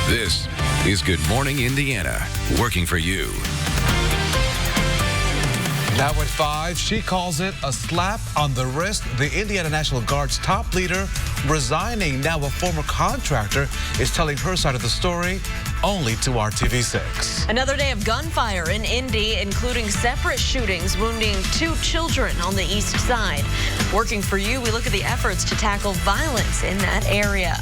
This is Good Morning Indiana, working for you. Now at 5, she calls it a slap on the wrist. The Indiana National Guard's top leader resigning. Now a former contractor is telling her side of the story only to RTV6. Another day of gunfire in Indy, including separate shootings wounding 2 children on the east side. Working for you, we look at the efforts to tackle violence in that area.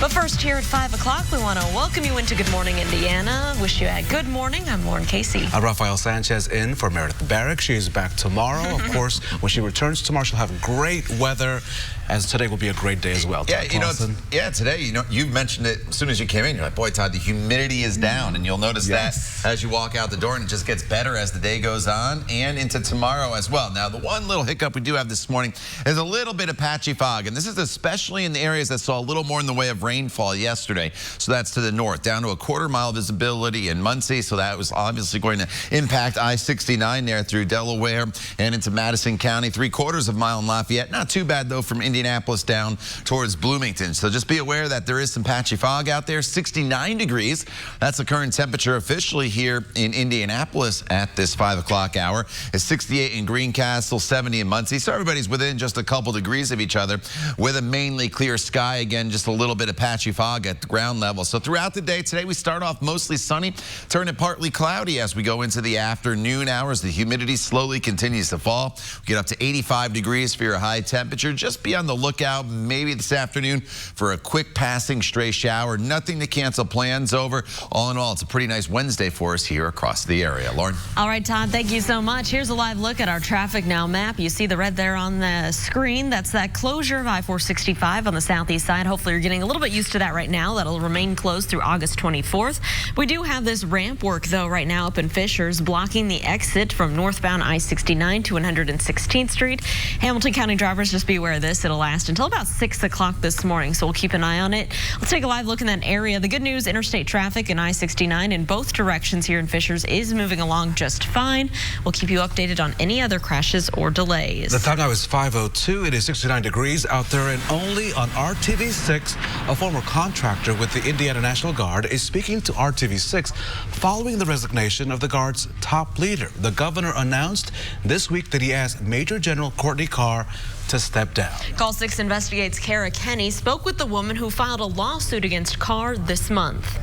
But first, here at 5 o'clock, we want to welcome you into Good Morning Indiana. Wish you a good morning. I'm Lauren Casey. Rafael Sanchez in for Meredith Barrick. She is back tomorrow. Of course, when she returns tomorrow, she'll have great weather, as today will be a great day as well. Yeah, today, you mentioned it as soon as you came in. You're like, boy, Todd, the humidity is down, and you'll notice that as you walk out the door, and it just gets better as the day goes on and into tomorrow as well. Now, the one little hiccup we do have this morning is a little bit of patchy fog, and this is especially in the areas that saw a little more in the way of rainfall yesterday. So that's to the north, down to a quarter-mile visibility in Muncie. So that was obviously going to impact I-69 there through Delaware and into Madison County. 3/4 of a mile in Lafayette. Not too bad, though, from Indianapolis down towards Bloomington. So just be aware that there is some patchy fog out there. 69 degrees. That's the current temperature officially here in Indianapolis at this 5 o'clock hour. It's 68 in Greencastle, 70 in Muncie. So everybody's within just a couple degrees of each other with a mainly clear sky. Again, just a little bit of patchy fog at the ground level. So throughout the day today, we start off mostly sunny, turn it partly cloudy as we go into the afternoon hours. The humidity slowly continues to fall. We get up to 85 degrees for your high temperature. Just be on the lookout maybe this afternoon for a quick passing stray shower. Nothing to cancel plans over. All in all, it's a pretty nice Wednesday for us here across the area. Lauren? All right, Todd, thank you so much. Here's a live look at our Traffic Now map. You see the red there on the screen. That's that closure of I-465 on the southeast side. Hopefully you're getting a little bit used to that right now. That'll remain closed through August 24th. We do have this ramp work, though, right now up in Fishers, blocking the exit from northbound I-69 to 116th Street. Hamilton County drivers, just be aware of this. It'll last until about 6 o'clock this morning, so we'll keep an eye on it. Let's take a live look in that area. The good news, interstate traffic in I-69 in both directions here in Fishers is moving along just fine. We'll keep you updated on any other crashes or delays. The time now is 5:02. It is 69 degrees out there, and only on RTV6, a former contractor with the Indiana National Guard is speaking to RTV6 following the resignation of the Guard's top leader. The governor announced this week that he asked Major General Courtney Carr to step down. Call 6 Investigates Kara Kenny spoke with the woman who filed a lawsuit against Carr this month.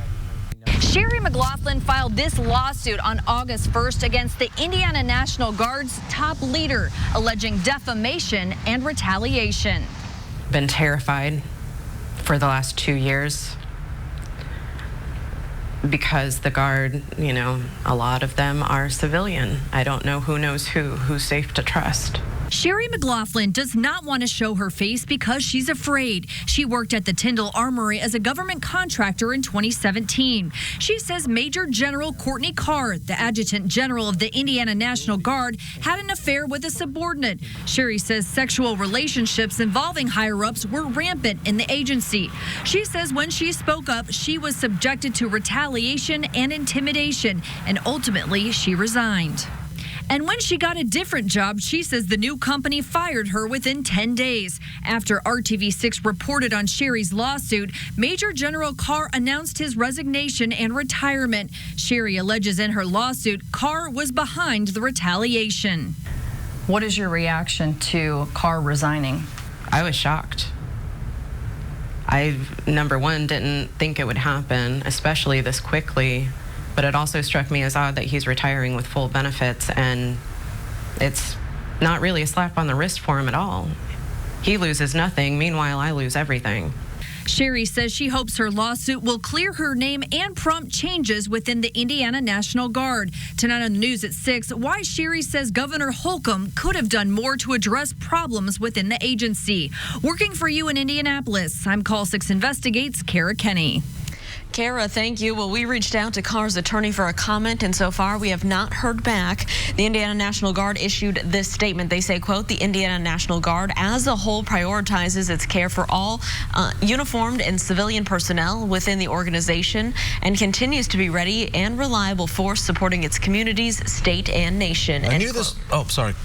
Sherry McLaughlin filed this lawsuit on August 1st against the Indiana National Guard's top leader, alleging defamation and retaliation. Been terrified for the last 2 years because the Guard, a lot of them are civilian. I don't know who knows who's safe to trust. Sherry McLaughlin does not want to show her face because she's afraid. She worked at the Tyndall Armory as a government contractor in 2017. She says Major General Courtney Carr, the Adjutant General of the Indiana National Guard, had an affair with a subordinate. Sherry says sexual relationships involving higher-ups were rampant in the agency. She says when she spoke up, she was subjected to retaliation and intimidation, and ultimately she resigned. And when she got a different job, she says the new company fired her within 10 days. After RTV6 reported on Sherry's lawsuit, Major General Carr announced his resignation and retirement. Sherry alleges in her lawsuit, Carr was behind the retaliation. What is your reaction to Carr resigning? I was shocked. I, number one, didn't think it would happen, especially this quickly. But it also struck me as odd that he's retiring with full benefits, and it's not really a slap on the wrist for him at all. He loses nothing, meanwhile I lose everything. Sherry says she hopes her lawsuit will clear her name and prompt changes within the Indiana National Guard. Tonight on the news at 6, why Sherry says Governor Holcomb could have done more to address problems within the agency. Working for you in Indianapolis, I'm Call 6 Investigates Kara Kenny. Kara, thank you. Well, we reached out to Carr's attorney for a comment, and so far we have not heard back. The Indiana National Guard issued this statement. They say, quote, the Indiana National Guard as a whole prioritizes its care for all uniformed and civilian personnel within the organization and continues to be ready and reliable force supporting its communities, state, and nation. I knew this. Oh, sorry.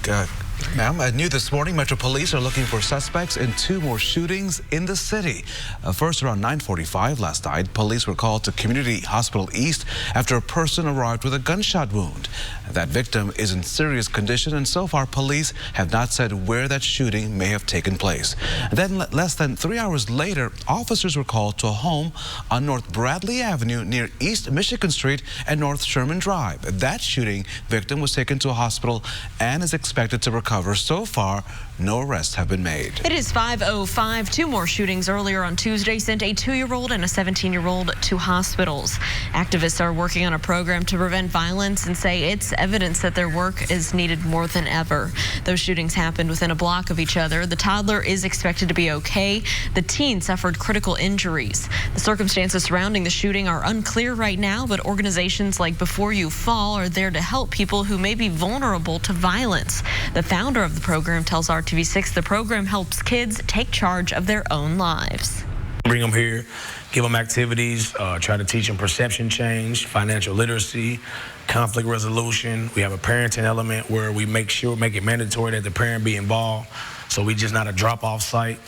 Ma'am, new this morning, Metro Police are looking for suspects in 2 more shootings in the city. First, around 9:45 last night, police were called to Community Hospital East after a person arrived with a gunshot wound. That victim is in serious condition, and so far, police have not said where that shooting may have taken place. Then, less than 3 hours later, officers were called to a home on North Bradley Avenue near East Michigan Street and North Sherman Drive. That shooting victim was taken to a hospital and is expected to recover. So far, no arrests have been made. It is 5:05. 2 more shootings earlier on Tuesday sent a 2-year-old and a 17-year-old to hospitals. Activists are working on a program to prevent violence and say it's evidence that their work is needed more than ever. Those shootings happened within a block of each other. The toddler is expected to be okay. The teen suffered critical injuries. The circumstances surrounding the shooting are unclear right now, but organizations like Before You Fall are there to help people who may be vulnerable to violence. The founder of the program tells RTV6 the program helps kids take charge of their own lives. Bring them here, give them activities, try to teach them perception change, financial literacy, conflict resolution. We have a parenting element where we make it mandatory that the parent be involved. So we just not a drop-off site.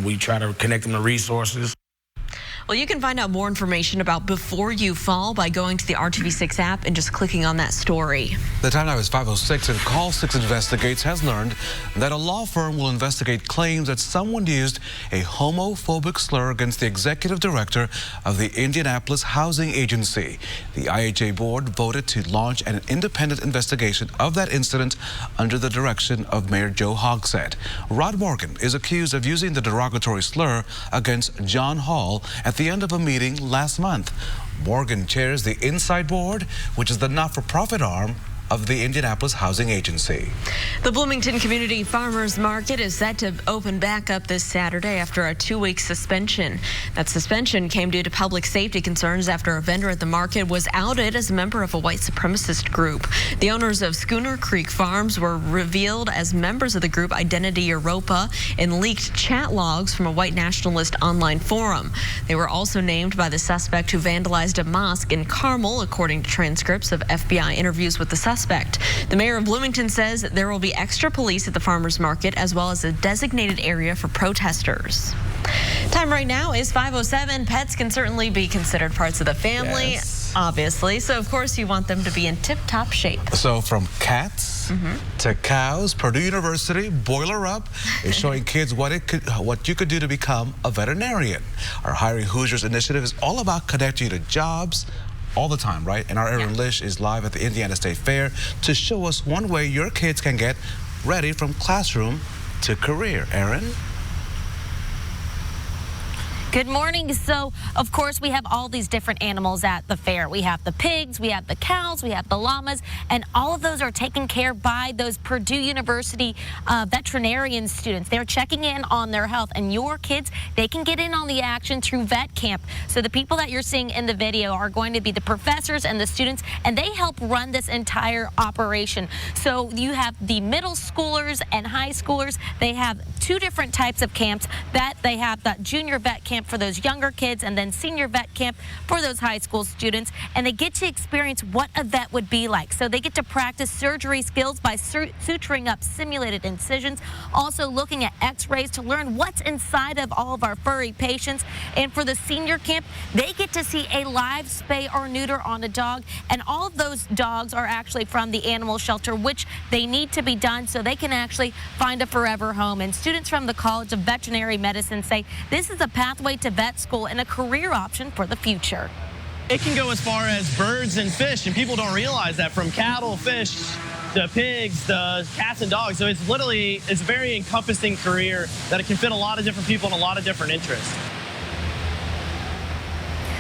We try to connect them to resources. Well, you can find out more information about Before You Fall by going to the RTV6 app and just clicking on that story. The time now is 5:06, and Call 6 Investigates has learned that a law firm will investigate claims that someone used a homophobic slur against the executive director of the Indianapolis Housing Agency. The IHA board voted to launch an independent investigation of that incident under the direction of Mayor Joe Hogsett. Rod Morgan is accused of using the derogatory slur against John Hall at the end of a meeting last month. Morgan chairs the Inside Board, which is the not-for-profit arm of the Indianapolis Housing Agency. The Bloomington Community Farmers Market is set to open back up this Saturday after a 2-week suspension. That suspension came due to public safety concerns after a vendor at the market was outed as a member of a white supremacist group. The owners of Schooner Creek Farms were revealed as members of the group Identity Europa in leaked chat logs from a white nationalist online forum. They were also named by the suspect who vandalized a mosque in Carmel, according to transcripts of FBI interviews with the suspect. The mayor of Bloomington says there will be extra police at the farmers market as well as a designated area for protesters. Time right now is 5:07. Pets can certainly be considered parts of the family, yes, obviously. So, of course, you want them to be in tip-top shape. So from cats to cows, Purdue University, Boiler Up, is showing kids what you could do to become a veterinarian. Our Hiring Hoosiers initiative is all about connecting you to jobs all the time, right? And our Aaron Lish is live at the Indiana State Fair to show us one way your kids can get ready from classroom to career. Aaron? Good morning. So, of course, we have all these different animals at the fair. We have the pigs, we have the cows, we have the llamas, and all of those are taken care of by those Purdue University veterinarian students. They're checking in on their health, and your kids, they can get in on the action through vet camp. So the people that you're seeing in the video are going to be the professors and the students, and they help run this entire operation. So you have the middle schoolers and high schoolers. They have 2 different types of camps. They have the junior vet camp for those younger kids, and then senior vet camp for those high school students, and they get to experience what a vet would be like. So they get to practice surgery skills by suturing up simulated incisions, also looking at x-rays to learn what's inside of all of our furry patients. And for the senior camp, they get to see a live spay or neuter on a dog, and all of those dogs are actually from the animal shelter, which they need to be done so they can actually find a forever home. And students from the College of Veterinary Medicine say this is a pathway to vet school and a career option for the future. It can go as far as birds and fish, and people don't realize that, from cattle, fish, to pigs, to cats and dogs. So it's a very encompassing career that it can fit a lot of different people and a lot of different interests.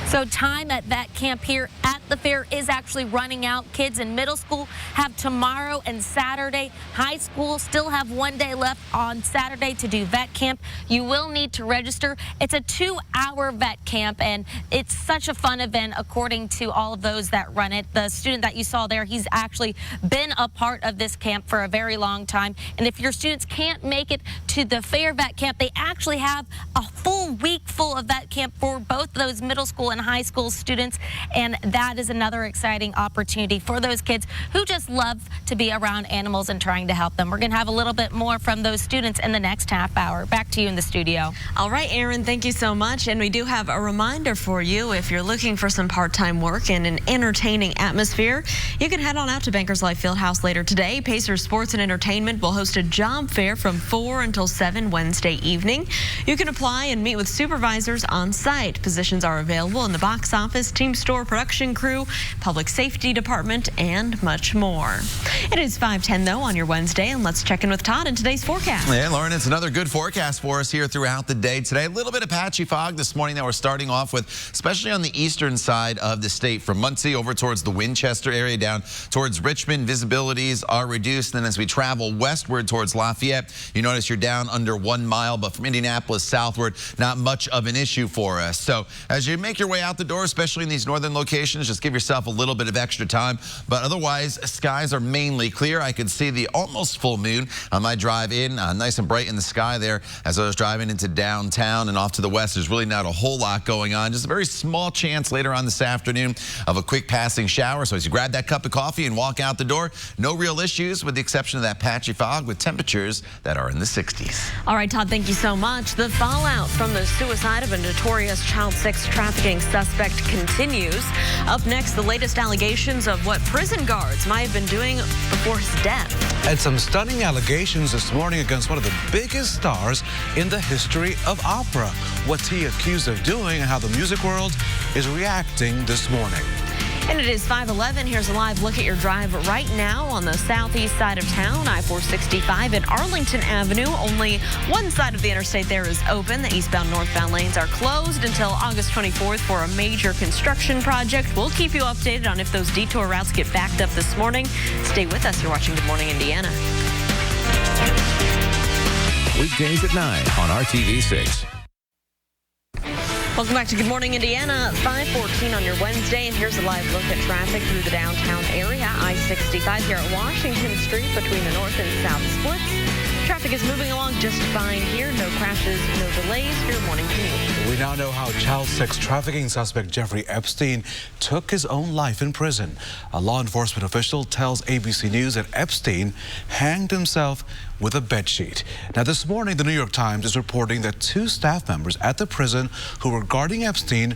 So time at vet camp here at the fair is actually running out. Kids in middle school have tomorrow and Saturday. High school still have 1 day left on Saturday to do vet camp. You will need to register. It's a 2-hour vet camp, and it's such a fun event according to all of those that run it. The student that you saw there, he's actually been a part of this camp for a very long time. And if your students can't make it to the fair vet camp, they actually have a full week full of vet camp for both those middle school and high school students, and that that is another exciting opportunity for those kids who just love to be around animals and trying to help them. We're going to have a little bit more from those students in the next half hour. Back to you in the studio. All right, Erin, thank you so much. And we do have a reminder for you. If you're looking for some part-time work in an entertaining atmosphere, you can head on out to Bankers Life Fieldhouse later today. Pacers Sports and Entertainment will host a job fair from 4 until 7 Wednesday evening. You can apply and meet with supervisors on site. Positions are available in the box office, team store, production crew, public safety department, and much more. It is 5:10 though on your Wednesday, and let's check in with Todd in today's forecast. Yeah, Lauren, it's another good forecast for us here throughout the day today. A little bit of patchy fog this morning that we're starting off with, especially on the eastern side of the state. From Muncie over towards the Winchester area down towards Richmond, visibilities are reduced. And then as we travel westward towards Lafayette, you notice you're down under 1 mile, but from Indianapolis southward, not much of an issue for us. So as you make your way out the door, especially in these northern locations, just give yourself a little bit of extra time. But otherwise, skies are mainly clear. I could see the almost full moon on my drive in, nice and bright in the sky there as I was driving into downtown and off to the west. There's really not a whole lot going on. Just a very small chance later on this afternoon of a quick passing shower. So as you grab that cup of coffee and walk out the door, no real issues with the exception of that patchy fog with temperatures that are in the 60s. All right, Todd, thank you so much. The fallout from the suicide of a notorious child sex trafficking suspect continues. Up next, the latest allegations of what prison guards might have been doing before his death. And some stunning allegations this morning against one of the biggest stars in the history of opera. What's he accused of doing and how the music world is reacting this morning. And it is 5:11. Here's a live look at your drive right now on the southeast side of town, I-465 and Arlington Avenue. Only one side of the interstate there is open. The eastbound, northbound lanes are closed until August 24th for a major construction project. We'll keep you updated on if those detour routes get backed up this morning. Stay with us. You're watching Good Morning Indiana. Weekdays at 9 on RTV6. Welcome back to Good Morning Indiana, 5:14 on your Wednesday, and here's a live look at traffic through the downtown area. I-65 here at Washington Street between the north and south splits. Traffic is moving along just fine here. No crashes, no delays. Your morning commute. We now know how child sex trafficking suspect Jeffrey Epstein took his own life in prison. A law enforcement official tells ABC News that Epstein hanged himself with a bedsheet. Now, this morning, the New York Times is reporting that 2 staff members at the prison who were guarding Epstein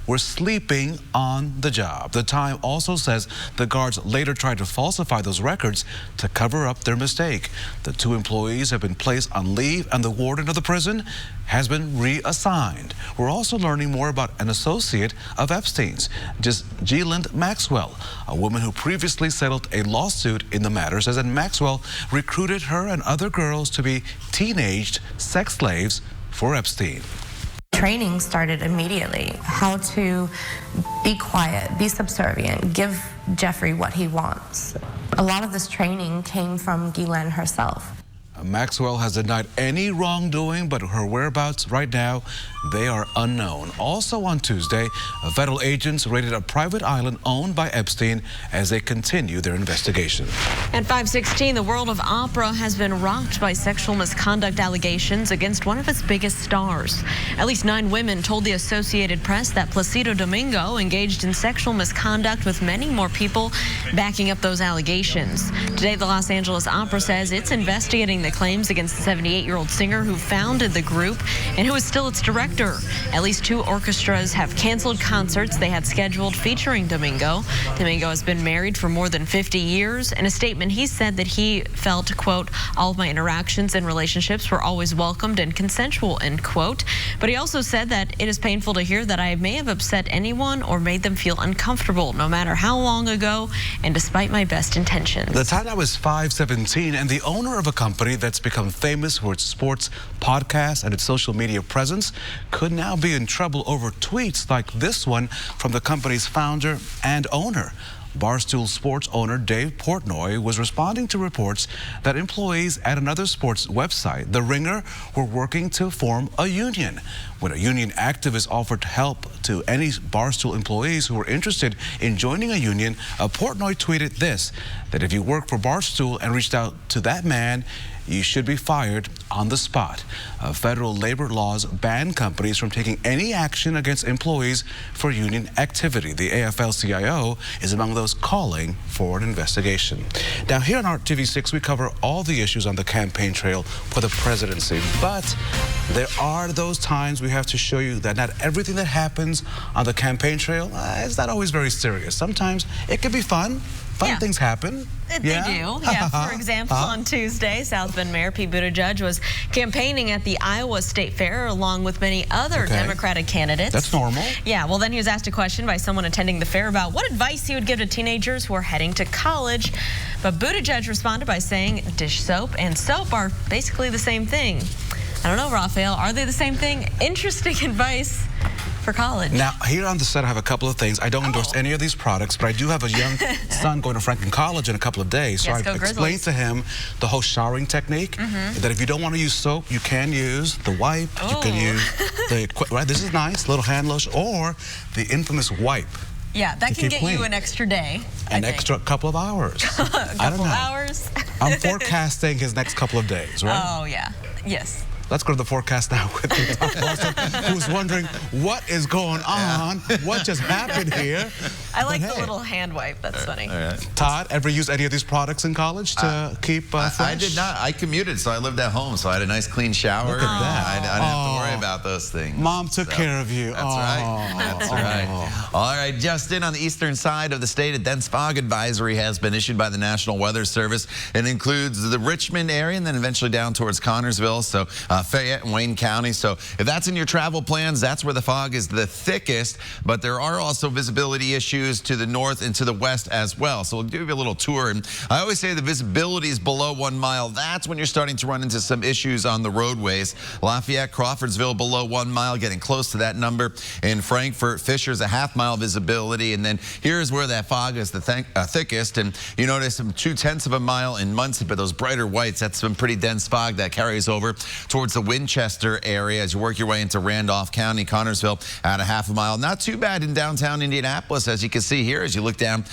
were sleeping on the job. The Times also says the guards later tried to falsify those records to cover up their mistake. The 2 employees have been placed on leave and the warden of the prison has been reassigned. We're also learning more about an associate of Epstein's, Ghislaine Maxwell, a woman who previously settled a lawsuit in the matter, says that Maxwell recruited her and other girls to be teenaged sex slaves for Epstein. Training started immediately. How to be quiet, be subservient, give Jeffrey what he wants. A lot of this training came from Ghislaine herself. Maxwell has denied any wrongdoing, but her whereabouts right now, they are unknown. Also on Tuesday, federal agents raided a private island owned by Epstein as they continue their investigation. At 5:16, the world of opera has been rocked by sexual misconduct allegations against one of its biggest stars. At least 9 women told the Associated Press that Placido Domingo engaged in sexual misconduct, with many more people backing up those allegations. Today, the Los Angeles Opera says it's investigating the claims against the 78-year-old singer who founded the group and who is still its director. At least 2 orchestras have canceled concerts they had scheduled featuring Domingo. Domingo has been married for more than 50 years. In a statement, he said that he felt, quote, all of my interactions and relationships were always welcomed and consensual, end quote. But he also said that it is painful to hear that I may have upset anyone or made them feel uncomfortable, no matter how long ago and despite my best intentions. The time now is 5:17, and the owner of a company that's become famous for its sports podcast and its social media presence could now be in trouble over tweets like this one from the company's founder and owner. Barstool Sports owner Dave Portnoy was responding to reports that employees at another sports website, The Ringer, were working to form a union. When a union activist offered help to any Barstool employees who were interested in joining a union, Portnoy tweeted this, that if you work for Barstool and reached out to that man, you should be fired on the spot. Federal labor laws ban companies from taking any action against employees for union activity. The AFL-CIO is among those calling for an investigation. Now, here on RTV6, we cover all the issues on the campaign trail for the presidency, but there are those times we have to show you that not everything that happens on the campaign trail is not always very serious. Sometimes it can be fun. Fun things happen. They do. Yeah, for example, on Tuesday, South Bend Mayor Pete Buttigieg was campaigning at the Iowa State Fair along with many other Democratic candidates. That's normal. Yeah, well, then he was asked a question by someone attending the fair about what advice he would give to teenagers who are heading to college. But Buttigieg responded by saying dish soap and soap are basically the same thing. I don't know, Rafael, are they the same thing? Interesting advice for college. Now, here on the set, I have a couple of things. I don't endorse any of these products, but I do have a young son going to Franklin College in a couple of days. So I've explained to him the whole showering technique, that if you don't want to use soap, you can use the wipe, you can use the, this is nice, little hand lotion, or the infamous wipe. Yeah, that can get you an extra day. An extra couple of hours. I don't know. Hours. I'm forecasting his next couple of days, right? Oh, yeah. Yes. Let's go to the forecast now with Todd Larson, who's wondering what is going on, what just happened here. I like the little hand wipe. That's funny. Todd, ever use any of these products in college to keep fresh? I did not. I commuted, so I lived at home, so I had a nice clean shower. Look at that. I didn't have to worry about those things. Mom took care of you. That's right. That's right. All right, just in on the eastern side of the state, a dense fog advisory has been issued by the National Weather Service. It includes the Richmond area and then eventually down towards Connorsville. So Fayette and Wayne County. So if that's in your travel plans, that's where the fog is the thickest, but there are also visibility issues to the north and to the west as well. So we'll give you a little tour. And I always say the visibility is below 1 mile. That's when you're starting to run into some issues on the roadways. Lafayette, Crawfordsville below 1 mile, getting close to that number. In Frankfort, Fisher's a half-mile visibility. And then here's where that fog is the thickest. And you notice some 0.2 of a mile in Muncie, but those brighter whites, that's some pretty dense fog that carries over towards the Winchester area as you work your way into Randolph County. Connorsville at a half a mile. Not too bad in downtown Indianapolis, as you can see here as you look down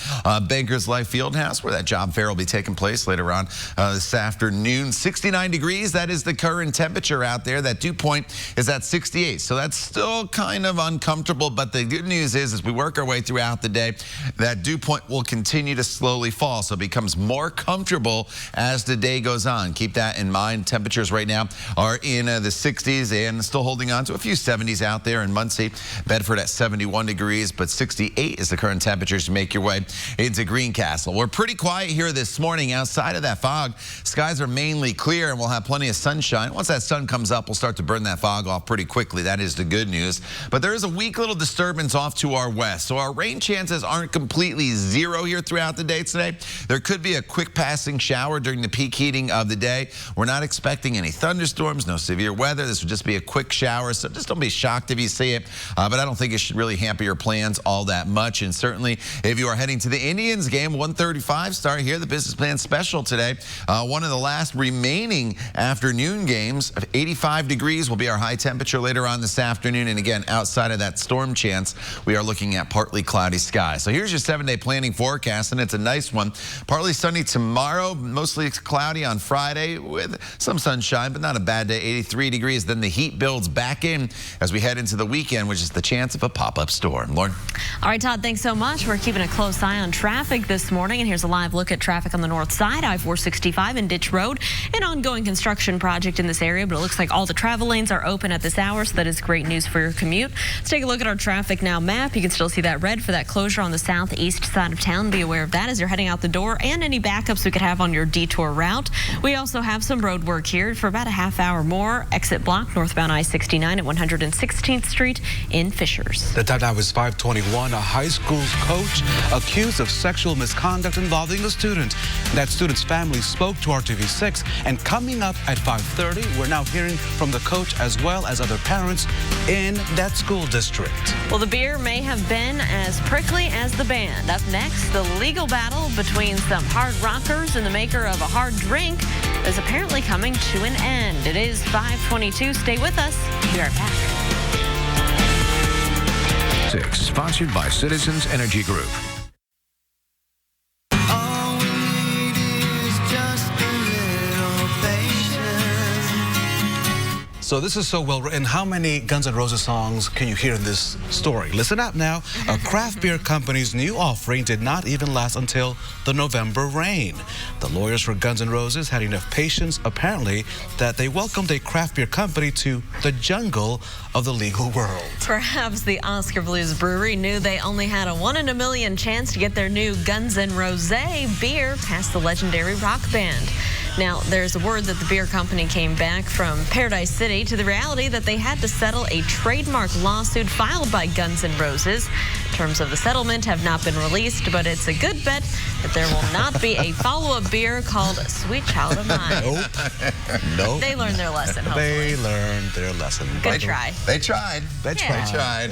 Bankers Life Fieldhouse, where that job fair will be taking place later on this afternoon. 69 degrees, that is the current temperature out there. That dew point is at 68, so that's still kind of uncomfortable, but the good news is as we work our way throughout the day, that dew point will continue to slowly fall, so it becomes more comfortable as the day goes on. Keep that in mind. Temperatures right now are in the 60s and still holding on to a few 70s out there in Muncie. Bedford at 71 degrees, but 68 is the current temperatures to make your way into Greencastle. We're pretty quiet here this morning outside of that fog. Skies are mainly clear and we'll have plenty of sunshine. Once that sun comes up, we'll start to burn that fog off pretty quickly. That is the good news. But there is a weak little disturbance off to our west, so our rain chances aren't completely zero here throughout the day today. There could be a quick passing shower during the peak heating of the day. We're not expecting any thunderstorms, no severe weather. This would just be a quick shower, so just don't be shocked if you see it. But I don't think it should really hamper your plans all that much. And certainly if you are heading to the Indians game, 1:35 start here, the business plan special today. One of the last remaining afternoon games. 85 degrees will be our high temperature later on this afternoon. And again, outside of that storm chance, we are looking at partly cloudy skies. So here's your 7-day planning forecast, and it's a nice one. Partly sunny tomorrow, mostly cloudy on Friday with some sunshine, but not a bad day. 83 degrees. Then the heat builds back in as we head into the weekend, which is the chance of a pop-up storm. Lauren? All right, Todd, thanks so much. We're keeping a close eye on traffic this morning, and here's a live look at traffic on the north side, I-465 and Ditch Road. An ongoing construction project in this area, but it looks like all the travel lanes are open at this hour, so that is great news for your commute. Let's take a look at our traffic now map. You can still see that red for that closure on the southeast side of town. Be aware of that as you're heading out the door and any backups we could have on your detour route. We also have some road work here for about a half hour more. Exit block northbound I-69 at 116th Street in Fishers. The time now is 5:21. A high school coach accused of sexual misconduct involving a student. That student's family spoke to RTV6, and coming up at 5:30, we're now hearing from the coach as well as other parents in that school district. Well, the beer may have been as prickly as the band. Up next, the legal battle between some hard rockers and the maker of a hard drink is apparently coming to an end. It is 5:22. Stay with us. Be right back. Sponsored by Citizens Energy Group. All we need is just a little patience. So this is so well written. How many Guns N' Roses songs can you hear in this story? Listen up now. A craft beer company's new offering did not even last until the November rain. The lawyers for Guns N' Roses had enough patience, apparently, that they welcomed a craft beer company to the jungle of the legal world. Perhaps the Oscar Blues Brewery knew they only had a 1 in a million chance to get their new Guns N' Rosé beer past the legendary rock band. Now, there's a word that the beer company came back from Paradise City to the reality that they had to settle a trademark lawsuit filed by Guns N' Roses. Terms of the settlement have not been released, but it's a good bet that there will not be a follow-up beer called Sweet Child of Mine. Nope. They learned their lesson, hopefully. They learned their lesson. Good try. They tried. They tried.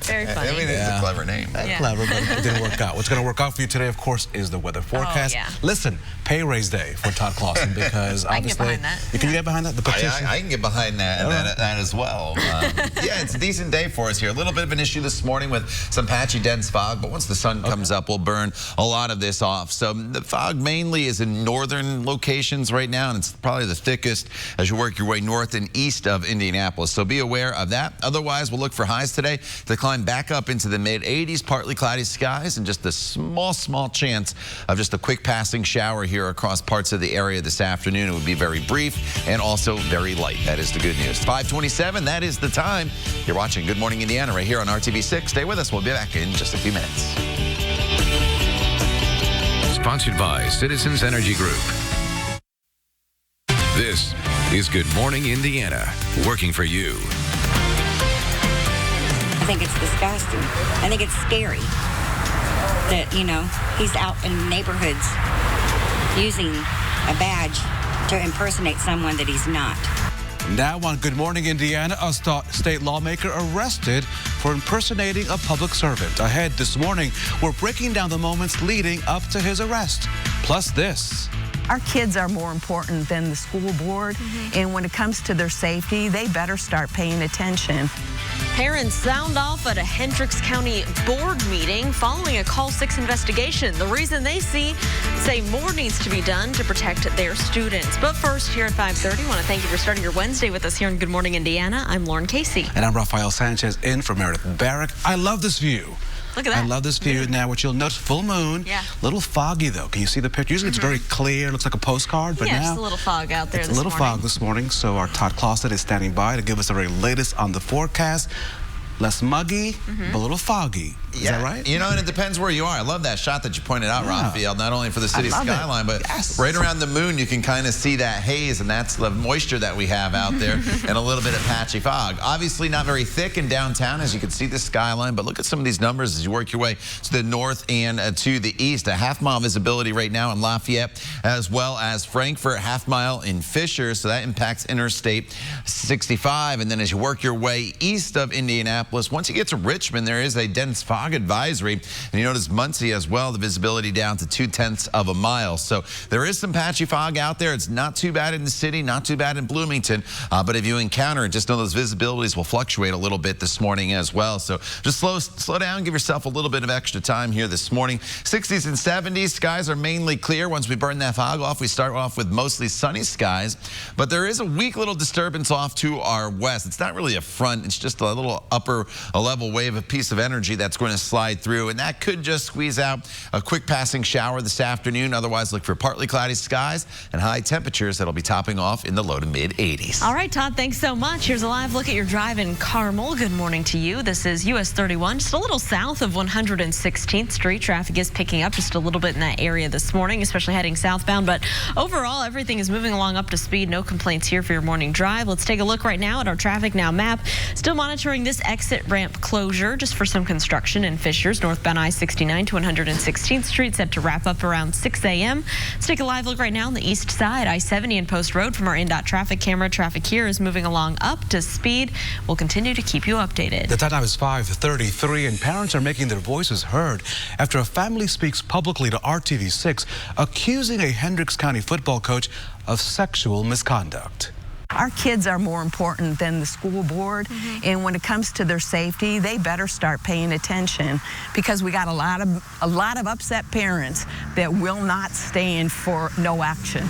Very funny. I mean, it's a clever name. Clever, but it didn't work out. What's going to work out for you today, of course, is the weather forecast. Listen, pay raise day for Todd Clawson, because obviously... I can get behind that. You can get behind that? The petition? I can get behind that as well. Yeah, it's a decent day for us here. A little bit of an issue this morning with some patchy dense fog, but once the sun comes up, we'll burn a lot of this off. So the fog mainly is in northern locations right now, and it's probably the thickest as you work your way north and east of Indianapolis. So be aware of that. Otherwise, we'll look for highs today to climb back up into the mid-80s, partly cloudy skies, and just a small chance of just a quick passing shower here across parts of the area this afternoon. It would be very brief and also very light. That is the good news. 5:27, that is the time. You're watching Good Morning Indiana right here on RTV6. Stay with us. We'll be back in just a few minutes. Sponsored by Citizens Energy Group. This is Good Morning Indiana, working for you. I think it's disgusting. I think it's scary that, he's out in neighborhoods using a badge to impersonate someone that he's not. Now on Good Morning Indiana, a state lawmaker arrested for impersonating a public servant. Ahead this morning, we're breaking down the moments leading up to his arrest. Plus this. Our kids are more important than the school board, and when it comes to their safety, they better start paying attention. Parents sound off at a Hendricks County board meeting following a Call 6 investigation. The reason they say more needs to be done to protect their students. But first, here at 5:30, I want to thank you for starting your Wednesday with us here in Good Morning Indiana. I'm Lauren Casey. And I'm Rafael Sanchez in for Meredith Barrick. I love this view. Look at that. I love this view. Now, what you'll notice, full moon, little foggy, though. Can you see the picture? Usually it's very clear, looks like a postcard, but now... just a little fog out there this morning. It's a little fog this morning, so our Todd Clawson is standing by to give us the very latest on the forecast. Less muggy, but a little foggy. Is that right? And it depends where you are. I love that shot that you pointed out, Rafael, not only for the city skyline, but right around the moon, you can kind of see that haze, and that's the moisture that we have out there, and a little bit of patchy fog. Obviously not very thick in downtown, as you can see the skyline, but look at some of these numbers as you work your way to the north and to the east. A half-mile visibility right now in Lafayette, as well as Frankfort, half-mile in Fisher, so that impacts Interstate 65. And then as you work your way east of Indianapolis, once you get to Richmond, there is a dense fog advisory, and you notice Muncie as well, the visibility down to 0.2 of a mile. So there is some patchy fog out there. It's not too bad in the city, not too bad in Bloomington, but if you encounter it, just know those visibilities will fluctuate a little bit this morning as well. So just slow down, give yourself a little bit of extra time here this morning. 60s and 70s, skies are mainly clear. Once we burn that fog off, we start off with mostly sunny skies, but there is a weak little disturbance off to our west. It's not really a front, it's just a little upper level wave, a piece of energy that's going to slide through, and that could just squeeze out a quick passing shower this afternoon. Otherwise, look for partly cloudy skies and high temperatures that'll be topping off in the low to mid 80s. All right, Todd, thanks so much. Here's a live look at your drive in Carmel. Good morning to you. This is US 31, just a little south of 116th Street. Traffic is picking up just a little bit in that area this morning, especially heading southbound, but overall, everything is moving along up to speed. No complaints here for your morning drive. Let's take a look right now at our Traffic Now map. Still monitoring this exit ramp closure just for some construction in Fishers, northbound I-69 to 116th Street, set to wrap up around 6 a.m. Let's take a live look right now on the east side, I-70 and Post Road from our INDOT traffic camera. Traffic here is moving along up to speed. We'll continue to keep you updated. The time is 5:33, and parents are making their voices heard after a family speaks publicly to RTV6, accusing a Hendricks County football coach of sexual misconduct. Our kids are more important than the school board, and when it comes to their safety, they better start paying attention, because we got a lot of upset parents that will not stand for no action.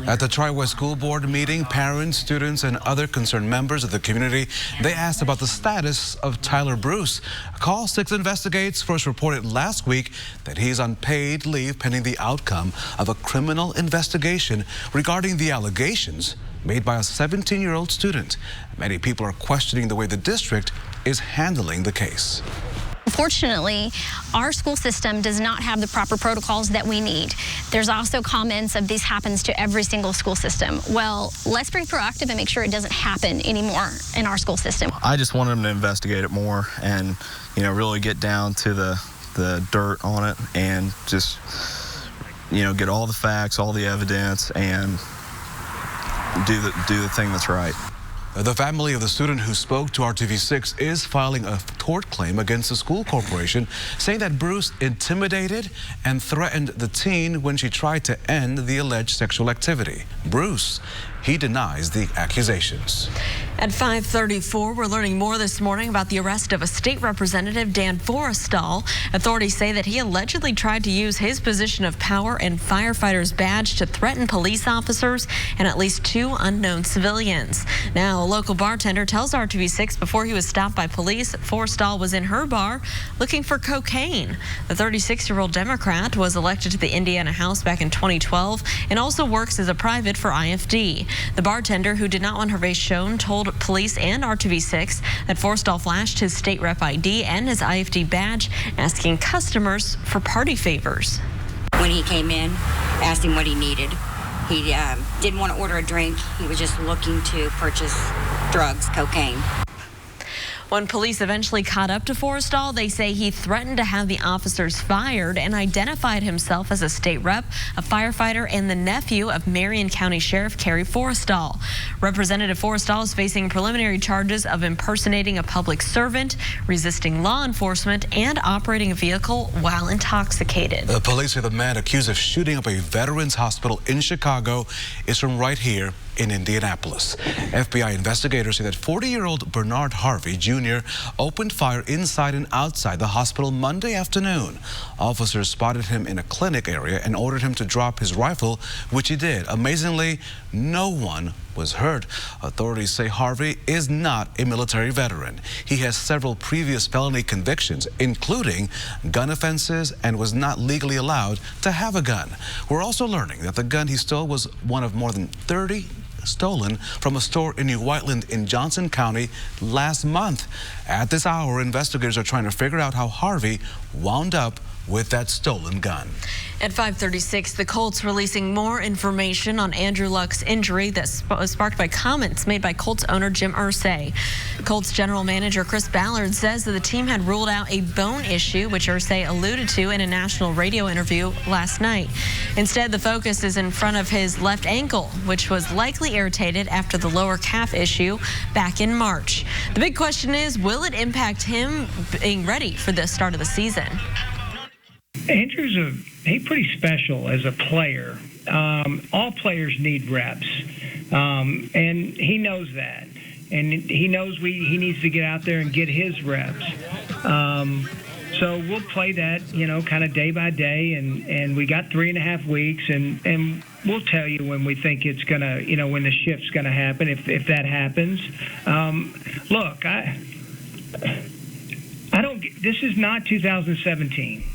At the Tri-West School Board meeting, parents, students, and other concerned members of the community, they asked about the status of Tyler Bruce. Call 6 investigates first reported last week that he is on paid leave pending the outcome of a criminal investigation regarding the allegations made by a 17-year-old student. Many people are questioning the way the district is handling the case. Unfortunately, our school system does not have the proper protocols that we need. There's also comments of this happens to every single school system. Well, let's be proactive and make sure it doesn't happen anymore in our school system. I just want them to investigate it more and, really get down to the dirt on it and just, get all the facts, all the evidence, and do the thing that's right. The family of the student who spoke to RTV6 is filing a tort claim against the school corporation, saying that Bruce intimidated and threatened the teen when she tried to end the alleged sexual activity. Bruce, he denies the accusations. At 5:34, we're learning more this morning about the arrest of a state representative, Dan Forrestal. Authorities say that he allegedly tried to use his position of power and firefighter's badge to threaten police officers and at least 2 unknown civilians. Now, a local bartender tells RTV6 before he was stopped by police, Forrestal was in her bar looking for cocaine. The 36-year-old Democrat was elected to the Indiana House back in 2012 and also works as a private for IFD. The bartender, who did not want her face shown, told police and RTV6 that Forrestal flashed his state rep ID and his IFD badge, asking customers for party favors. When he came in, asked him what he needed. He didn't want to order a drink. He was just looking to purchase drugs, cocaine. When police eventually caught up to Forrestal, they say he threatened to have the officers fired and identified himself as a state rep, a firefighter, and the nephew of Marion County Sheriff Kerry Forrestal. Representative Forrestal is facing preliminary charges of impersonating a public servant, resisting law enforcement, and operating a vehicle while intoxicated. The police say the man accused of shooting up a veterans hospital in Chicago is from right here in Indianapolis. FBI investigators say that 40-year-old Bernard Harvey Jr. opened fire inside and outside the hospital Monday afternoon. Officers spotted him in a clinic area and ordered him to drop his rifle, which he did. Amazingly, no one was hurt. Authorities say Harvey is not a military veteran. He has several previous felony convictions, including gun offenses, and was not legally allowed to have a gun. We're also learning that the gun he stole was one of more than 30 stolen from a store in New Whiteland in Johnson County last month. At this hour, investigators are trying to figure out how Harvey wound up with that stolen gun. At 5:36, the Colts releasing more information on Andrew Luck's injury that was sparked by comments made by Colts owner Jim Irsay. Colts general manager Chris Ballard says that the team had ruled out a bone issue, which Irsay alluded to in a national radio interview last night. Instead, the focus is in front of his left ankle, which was likely irritated after the lower calf issue back in March. The big question is, will it impact him being ready for the start of the season? Andrew's he's pretty special as a player. All players need reps, and he knows that. And he knows he needs to get out there and get his reps. So we'll play that, kind of day by day, and we got 3.5 weeks, and we'll tell you when we think it's gonna, when the shift's gonna happen, if that happens. Look, I don't. This is not 2017.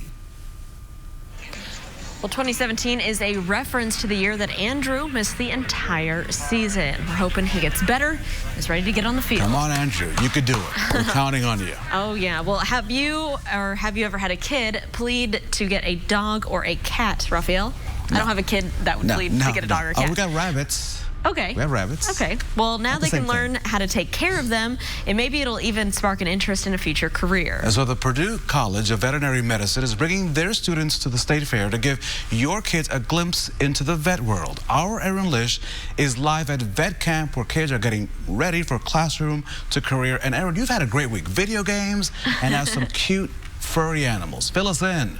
Well, 2017 is a reference to the year that Andrew missed the entire season. We're hoping he gets better, is ready to get on the field. Come on, Andrew. You could do it. We're counting on you. Oh, yeah. Well, have you ever had a kid plead to get a dog or a cat, Raphael? No. I don't have a kid that would plead to get a dog or a cat. Oh, we got rabbits. Okay. We have rabbits. Okay. Well, now they can learn how to take care of them, and maybe it'll even spark an interest in a future career. And so the Purdue College of Veterinary Medicine is bringing their students to the state fair to give your kids a glimpse into the vet world. Our Aaron Lish is live at vet camp where kids are getting ready for classroom to career. And Aaron, you've had a great week. Video games and now some cute furry animals. Fill us in.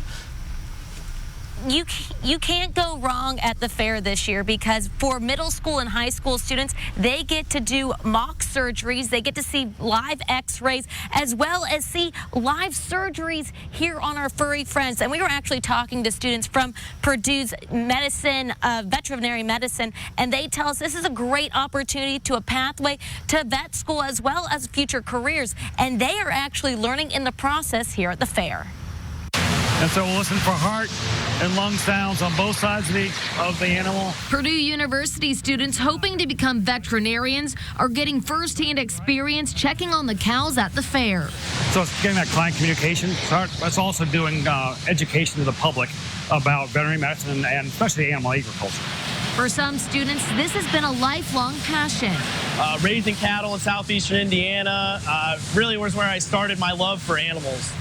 you can't go wrong at the fair this year, because for middle school and high school students, they get to do mock surgeries. They get to see live x-rays as well as see live surgeries here on our furry friends. And we were actually talking to students from Purdue's medicine, veterinary medicine, and they tell us this is a great opportunity to a pathway to vet school as well as future careers. And they are actually learning in the process here at the fair. And so we'll listen for heart and lung sounds on both sides of the animal. Purdue University students hoping to become veterinarians are getting firsthand experience checking on the cows at the fair. So it's getting that client communication part. It's also doing education to the public about veterinary medicine and especially animal agriculture. For some students, this has been a lifelong passion. Raising cattle in southeastern Indiana really was where I started my love for animals.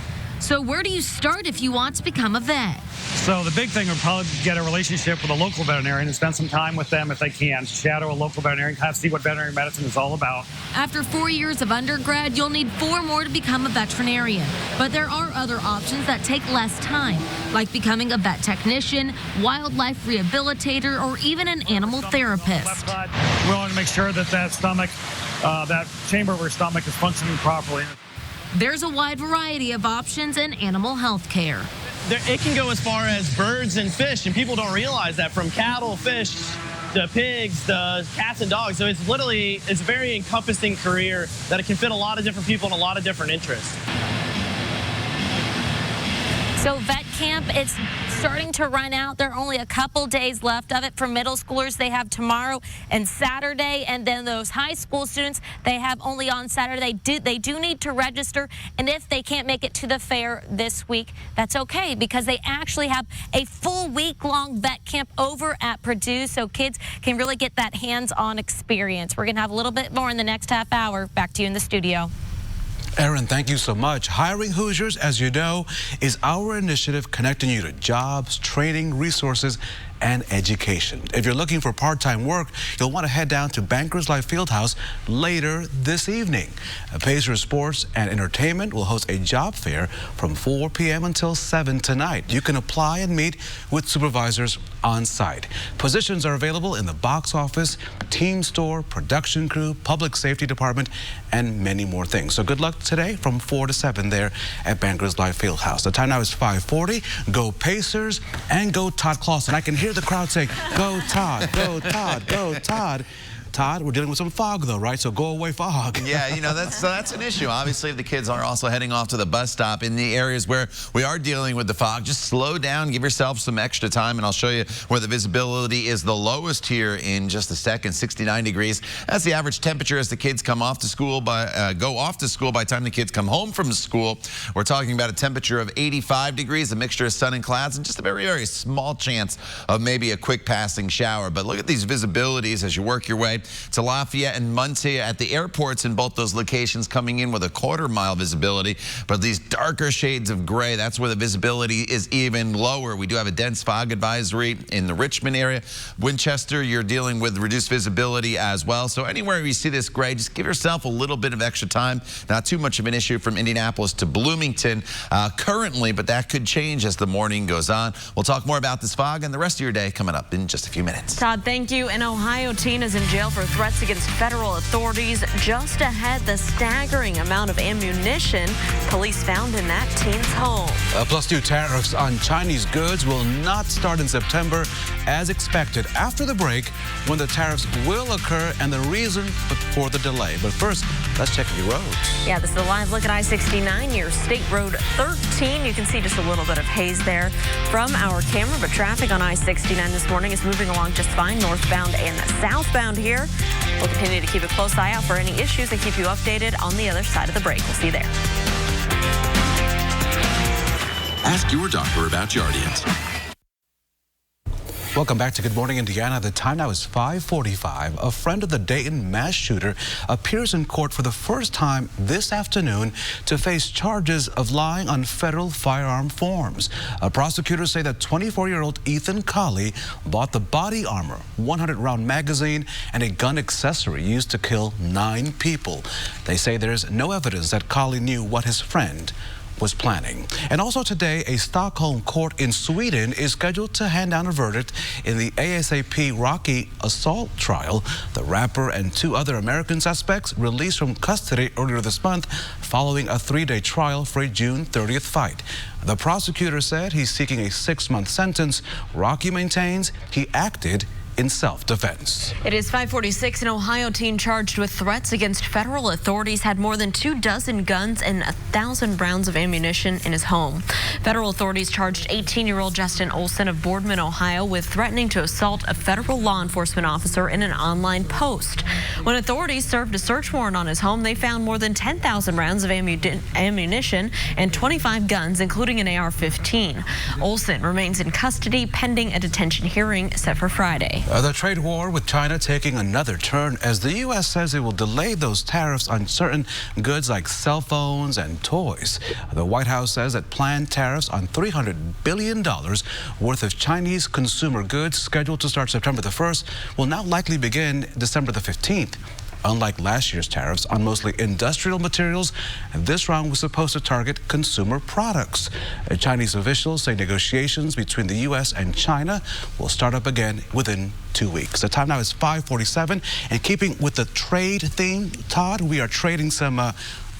So where do you start if you want to become a vet? So the big thing would probably get a relationship with a local veterinarian and spend some time with them if they can. Shadow a local veterinarian, kind of see what veterinary medicine is all about. After 4 years of undergrad, you'll need 4 more to become a veterinarian. But there are other options that take less time, like becoming a vet technician, wildlife rehabilitator, or even an animal therapist. We want to make sure that that stomach, that chamber of our stomach is functioning properly. There's a wide variety of options in animal health care. It can go as far as birds and fish, and people don't realize that, from cattle, fish, to pigs, to cats and dogs. So it's a very encompassing career that it can fit a lot of different people and a lot of different interests. So vet camp is starting to run out. There are only a couple days left of it. For middle schoolers, they have tomorrow and Saturday, and then those high school students, they have only on Saturday. They do need to register, and if they can't make it to the fair this week, that's okay, because they actually have a full week-long vet camp over at Purdue, so kids can really get that hands-on experience. We're going to have a little bit more in the next half hour. Back to you in the studio. Erin, thank you so much. Hiring Hoosiers, as you know, is our initiative connecting you to jobs, training, resources, and education. If you're looking for part-time work, you'll want to head down to Bankers Life Fieldhouse later this evening. Pacers Sports and Entertainment will host a job fair from 4 p.m. until 7 tonight. You can apply and meet with supervisors on site. Positions are available in the box office, team store, production crew, public safety department, and many more things. So good luck today from 4 to 7 there at Bankers Life Fieldhouse. The time now is 5:40. Go Pacers and go Todd Clawson. I can hear the crowd saying, go Todd, go Todd, go Todd. Todd, we're dealing with some fog, though, right? So go away fog. Yeah, you know, that's an issue. Obviously, if the kids are also heading off to the bus stop in the areas where we are dealing with the fog, just slow down, give yourself some extra time, and I'll show you where the visibility is the lowest here in just a second, 69 degrees. That's the average temperature as the kids come off to school go off to school by the time the kids come home from school. We're talking about a temperature of 85 degrees, a mixture of sun and clouds, and just a very, very small chance of maybe a quick passing shower. But look at these visibilities as you work your way to Lafayette and Muncie at the airports in both those locations, coming in with a quarter-mile visibility. But these darker shades of gray, that's where the visibility is even lower. We do have a dense fog advisory in the Richmond area. Winchester, you're dealing with reduced visibility as well. So anywhere you see this gray, just give yourself a little bit of extra time. Not too much of an issue from Indianapolis to Bloomington currently, but that could change as the morning goes on. We'll talk more about this fog and the rest of your day coming up in just a few minutes. Todd, thank you. An Ohio teen is in jail for threats against federal authorities. Just ahead, the staggering amount of ammunition police found in that teen's home. Plus, new tariffs on Chinese goods will not start in September as expected. After the break, when the tariffs will occur and the reason for the delay. But first, let's check the roads. Yeah, this is a live look at I-69 near State Road 13. You can see just a little bit of haze there from our camera, but traffic on I-69 this morning is moving along just fine, northbound and southbound here. We'll continue to keep a close eye out for any issues and keep you updated on the other side of the break. We'll see you there. Ask your doctor about Jardiance. Welcome back to Good Morning Indiana. The time now is 5:45. A friend of the Dayton mass shooter appears in court for the first time this afternoon to face charges of lying on federal firearm forms. Prosecutors say that 24-year-old Ethan Colley bought the body armor, 100-round magazine, and a gun accessory used to kill 9 people. They say there's no evidence that Colley knew what his friend was planning. And also today, a Stockholm court in Sweden is scheduled to hand down a verdict in the ASAP Rocky assault trial. The rapper and 2 other American suspects released from custody earlier this month following a 3-day trial for a June 30th fight. The prosecutor said he's seeking a 6-month sentence. Rocky maintains he acted in self-defense. It is 5:46. An Ohio teen charged with threats against federal authorities had more than 24 guns and 1,000 rounds of ammunition in his home. Federal authorities charged 18-year-old Justin Olson of Boardman, Ohio, with threatening to assault a federal law enforcement officer in an online post. When authorities served a search warrant on his home, they found more than 10,000 rounds of ammunition and 25 guns, including an AR-15. Olson remains in custody pending a detention hearing set for Friday. The trade war with China taking another turn as the U.S. says it will delay those tariffs on certain goods like cell phones and toys. The White House says that planned tariffs on $300 billion worth of Chinese consumer goods scheduled to start September the 1st will now likely begin December the 15th. Unlike last year's tariffs on mostly industrial materials, this round was supposed to target consumer products. Chinese officials say negotiations between the U.S. and China will start up again within 2 weeks. The time now is 5:47, and keeping with the trade theme, Todd, we are trading some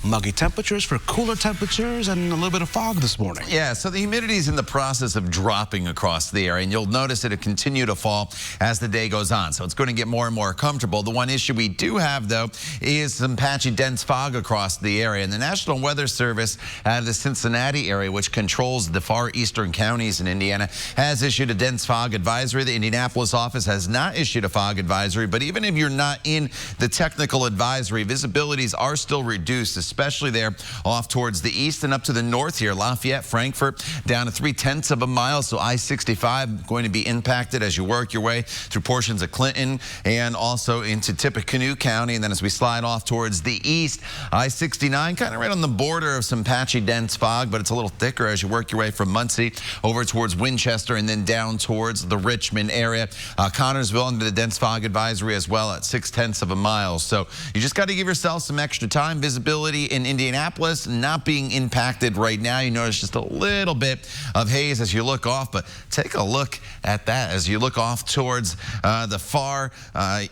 muggy temperatures for cooler temperatures and a little bit of fog this morning. Yeah, so the humidity is in the process of dropping across the area, and you'll notice it'll continue to fall as the day goes on. So it's going to get more and more comfortable. The one issue we do have, though, is some patchy, dense fog across the area. And the National Weather Service out of the Cincinnati area, which controls the far eastern counties in Indiana, has issued a dense fog advisory. The Indianapolis office has not issued a fog advisory, but even if you're not in the technical advisory, visibilities are still reduced, especially there off towards the east and up to the north here. Lafayette, Frankfort, down to 0.3 of a mile. So I-65 going to be impacted as you work your way through portions of Clinton and also into Tippecanoe County. And then as we slide off towards the east, I-69 kind of right on the border of some patchy, dense fog, but it's a little thicker as you work your way from Muncie over towards Winchester and then down towards the Richmond area. Connorsville under the dense fog advisory as well at 0.6 of a mile. So you just got to give yourself some extra time. Visibility in Indianapolis not being impacted right now. You notice just a little bit of haze as you look off, but take a look at that as you look off towards the far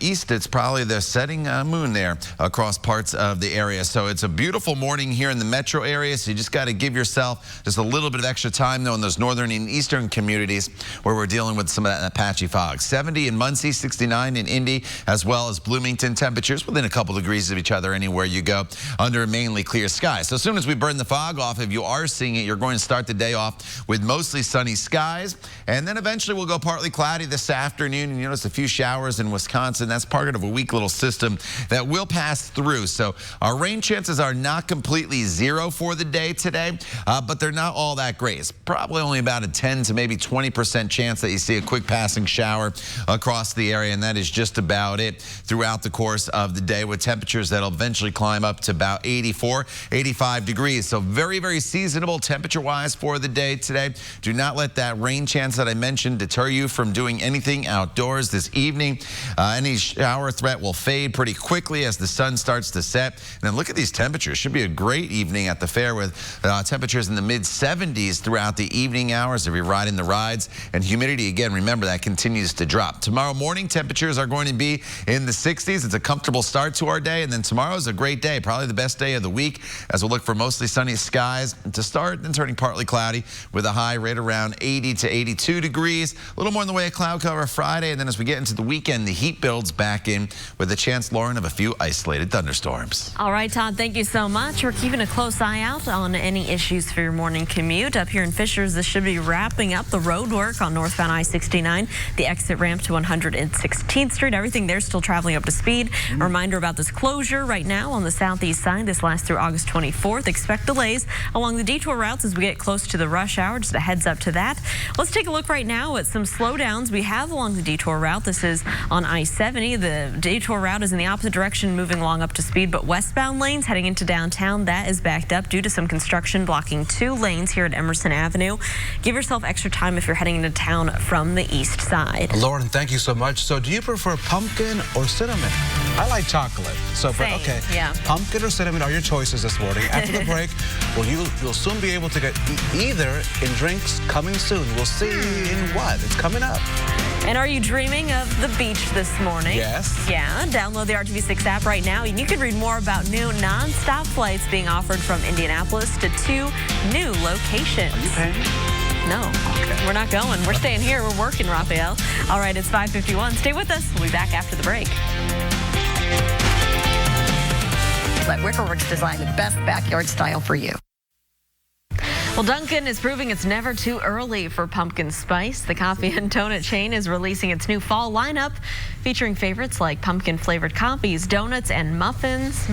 east. It's probably the setting moon there across parts of the area. So it's a beautiful morning here in the metro area. So you just got to give yourself just a little bit of extra time though in those northern and eastern communities where we're dealing with some of that patchy fog. 70 in Muncie, 69 in Indy, as well as Bloomington. Temperatures within a couple degrees of each other anywhere you go under mainly clear skies. So as soon as we burn the fog off, if you are seeing it, you're going to start the day off with mostly sunny skies. And then eventually we'll go partly cloudy this afternoon. And you notice a few showers in Wisconsin. That's part of a weak little system that will pass through. So our rain chances are not completely zero for the day today, but they're not all that great. It's probably only about a 10 to maybe 20% chance that you see a quick passing shower across the area. And that is just about it throughout the course of the day, with temperatures that'll eventually climb up to about 84, 85 degrees. So very, very seasonable temperature-wise for the day today. Do not let that rain chance that I mentioned deter you from doing anything outdoors this evening. Any shower threat will fade pretty quickly as the sun starts to set. And then look at these temperatures. Should be a great evening at the fair with temperatures in the mid-70s throughout the evening hours if you're riding the rides. And humidity, again, remember that continues to drop. Tomorrow morning, temperatures are going to be in the 60s. It's a comfortable start to our day. And then tomorrow is a great day, probably the best day of the week, as we'll look for mostly sunny skies to start, then turning partly cloudy with a high right around 80 to 82 degrees. A little more in the way of cloud cover Friday, and then as we get into the weekend, the heat builds back in with a chance, Lauren, of a few isolated thunderstorms. All right, Todd, thank you so much. We're keeping a close eye out on any issues for your morning commute. Up here in Fishers, this should be wrapping up the road work on northbound I-69, the exit ramp to 116th Street. Everything there still traveling up to speed. A reminder about this closure right now on the southeast side. This lasts through August 24th. Expect delays along the detour routes as we get close to the rush hour. Just a heads up to that. Let's take a look right now at some slowdowns we have along the detour route. This is on I-70. The detour route is in the opposite direction, moving along up to speed, but westbound lanes heading into downtown, that is backed up due to some construction blocking 2 lanes here at Emerson Avenue. Give yourself extra time if you're heading into town from the east side. Lauren, thank you so much. So do you prefer pumpkin or cinnamon? I like chocolate. So, but Same, okay. yeah. Pumpkin or cinnamon are your choices this morning. After the break, well, you'll soon be able to get either in drinks coming soon. We'll see in what. It's coming up. And are you dreaming of the beach this morning? Yes. Yeah. Download the RTV6 app right now, and you can read more about new nonstop flights being offered from Indianapolis to 2 new locations. Are you paying? No, we're not going. We're staying here. We're working, Raphael. All right, it's 5:51. Stay with us. We'll be back after the break. Let Wickerworks design the best backyard style for you. Well, Dunkin' is proving it's never too early for pumpkin spice. The coffee and donut chain is releasing its new fall lineup, featuring favorites like pumpkin-flavored coffees, donuts, and muffins.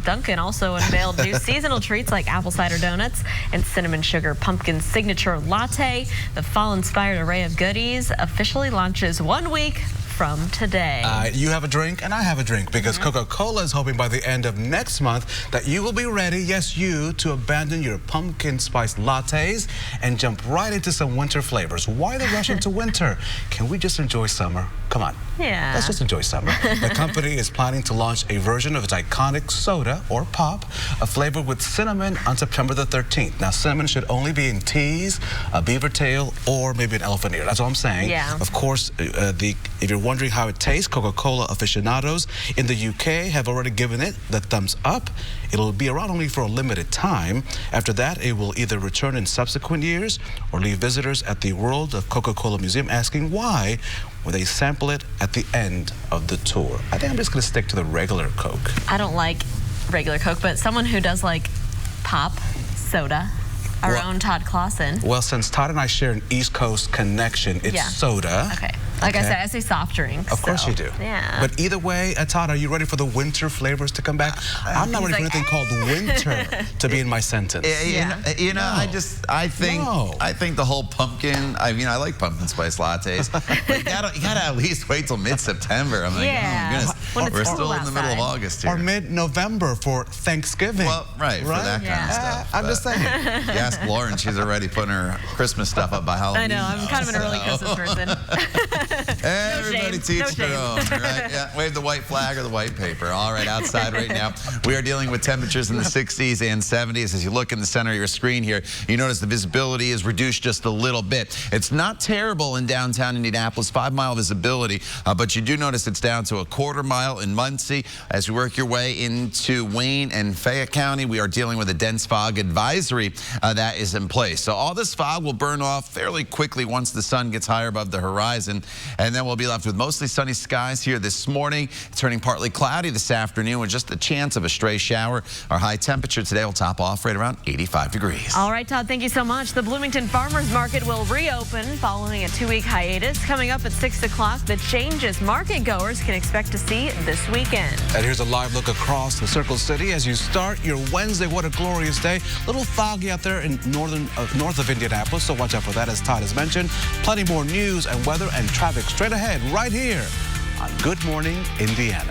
Dunkin' also unveiled new seasonal treats like apple cider donuts and cinnamon sugar pumpkin signature latte. The fall-inspired array of goodies officially launches 1 week from today. You have a drink and I have a drink because Coca-Cola is hoping by the end of next month that you will be ready, yes you, to abandon your pumpkin spice lattes and jump right into some winter flavors. Why the rush into winter? Can we just enjoy summer? Come on. Yeah. Let's just enjoy summer. The company is planning to launch a version of its iconic soda or pop, a flavor with cinnamon on September the 13th. Now, cinnamon should only be in teas, a beaver tail, or maybe an elephant ear. That's all I'm saying. Yeah. Of course, if you're wondering how it tastes, Coca-Cola aficionados in the UK have already given it the thumbs up. It'll be around only for a limited time. After that, it will either return in subsequent years or leave visitors at the World of Coca-Cola Museum asking why when they sample it at the end of the tour. I think I'm just going to stick to the regular Coke. I don't like regular Coke, but someone who does like pop soda, our own Todd Clausen. Well, since Todd and I share an East Coast connection, it's soda. Okay. Like I said, I say soft drinks. Of course you do. Yeah. But either way, Todd, are you ready for the winter flavors to come back? I'm not ready for anything called winter to be in my sentence. You know, I think the whole pumpkin, I like pumpkin spice lattes, but you gotta at least wait till mid-September. I'm like, oh my goodness, we're still in the middle of August here. Or mid-November for Thanksgiving. Well, right, for that kind of stuff. I'm just saying. You ask Lauren, she's already putting her Christmas stuff up by Halloween. I know, I'm kind of an early Christmas person. Everybody teach their own, right? Yeah, wave the white flag or the white paper. All right, outside right now, we are dealing with temperatures in the 60s and 70s. As you look in the center of your screen here, you notice the visibility is reduced just a little bit. It's not terrible in downtown Indianapolis, 5-mile visibility, but you do notice it's down to a 1/4 mile in Muncie. As you work your way into Wayne and Fayette County, we are dealing with a dense fog advisory that is in place. So all this fog will burn off fairly quickly once the sun gets higher above the horizon. And then we'll be left with mostly sunny skies here this morning. It's turning partly cloudy this afternoon with just a chance of a stray shower. Our high temperature today will top off right around 85 degrees. All right, Todd, thank you so much. The Bloomington Farmers Market will reopen following a 2-week hiatus. Coming up at 6 o'clock, the changes market goers can expect to see this weekend. And here's a live look across the Circle City as you start your Wednesday. What a glorious day. A little foggy out there in north of Indianapolis, so watch out for that, as Todd has mentioned. Plenty more news and weather and traffic straight ahead right here on Good Morning Indiana.